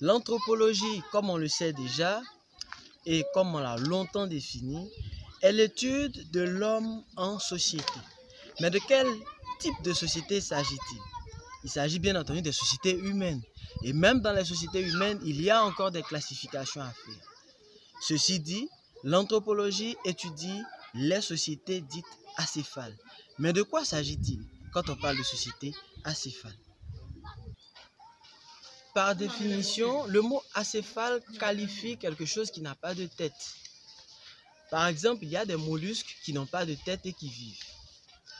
L'anthropologie, comme on le sait déjà, et comme on l'a longtemps défini, est l'étude de l'homme en société. Mais de quel type de société s'agit-il? Il s'agit bien entendu des sociétés humaines. Et même dans les sociétés humaines, il y a encore des classifications à faire. Ceci dit, l'anthropologie étudie les sociétés dites acéphales. Mais de quoi s'agit-il quand on parle de société acéphale? Par définition, le mot acéphale qualifie quelque chose qui n'a pas de tête. Par exemple, il y a des mollusques qui n'ont pas de tête et qui vivent.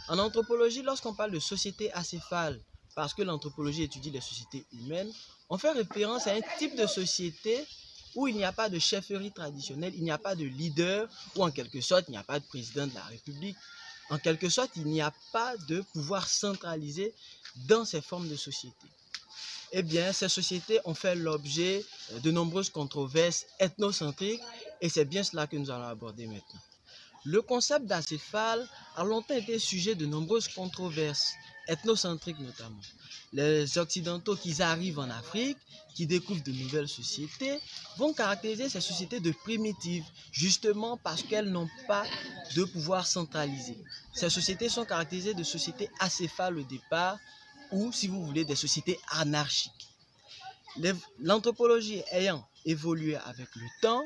En anthropologie, lorsqu'on parle de société acéphale, parce que l'anthropologie étudie les sociétés humaines, on fait référence à un type de société où il n'y a pas de chefferie traditionnelle, il n'y a pas de leader, ou en quelque sorte, il n'y a pas de président de la République. En quelque sorte, il n'y a pas de pouvoir centralisé dans ces formes de société. Eh bien, ces sociétés ont fait l'objet de nombreuses controverses ethnocentriques et c'est bien cela que nous allons aborder maintenant. Le concept d'acéphale a longtemps été sujet de nombreuses controverses, ethnocentriques notamment. Les Occidentaux qui arrivent en Afrique, qui découvrent de nouvelles sociétés, vont caractériser ces sociétés de primitives, justement parce qu'elles n'ont pas de pouvoir centralisé. Ces sociétés sont caractérisées de sociétés acéphales au départ, ou, si vous voulez, des sociétés anarchiques. L'anthropologie ayant évolué avec le temps,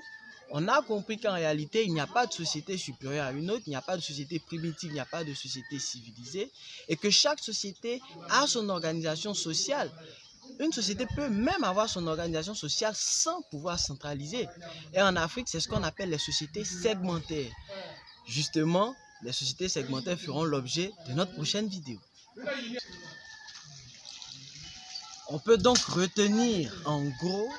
on a compris qu'en réalité, il n'y a pas de société supérieure à une autre, il n'y a pas de société primitive, il n'y a pas de société civilisée, et que chaque société a son organisation sociale. Une société peut même avoir son organisation sociale sans pouvoir centraliser. Et en Afrique, c'est ce qu'on appelle les sociétés segmentaires. Justement, les sociétés segmentaires feront l'objet de notre prochaine vidéo. On peut donc retenir en gros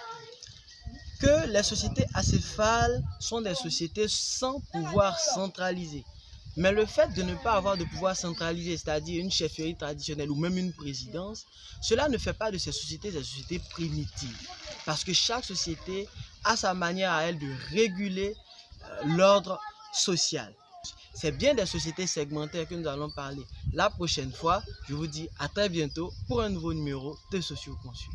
que les sociétés acéphales sont des sociétés sans pouvoir centralisé. Mais le fait de ne pas avoir de pouvoir centralisé, c'est-à-dire une chefferie traditionnelle ou même une présidence, cela ne fait pas de ces sociétés des sociétés primitives. Parce que chaque société a sa manière à elle de réguler l'ordre social. C'est bien des sociétés segmentaires que nous allons parler la prochaine fois. Je vous dis à très bientôt pour un nouveau numéro de Socioconsult.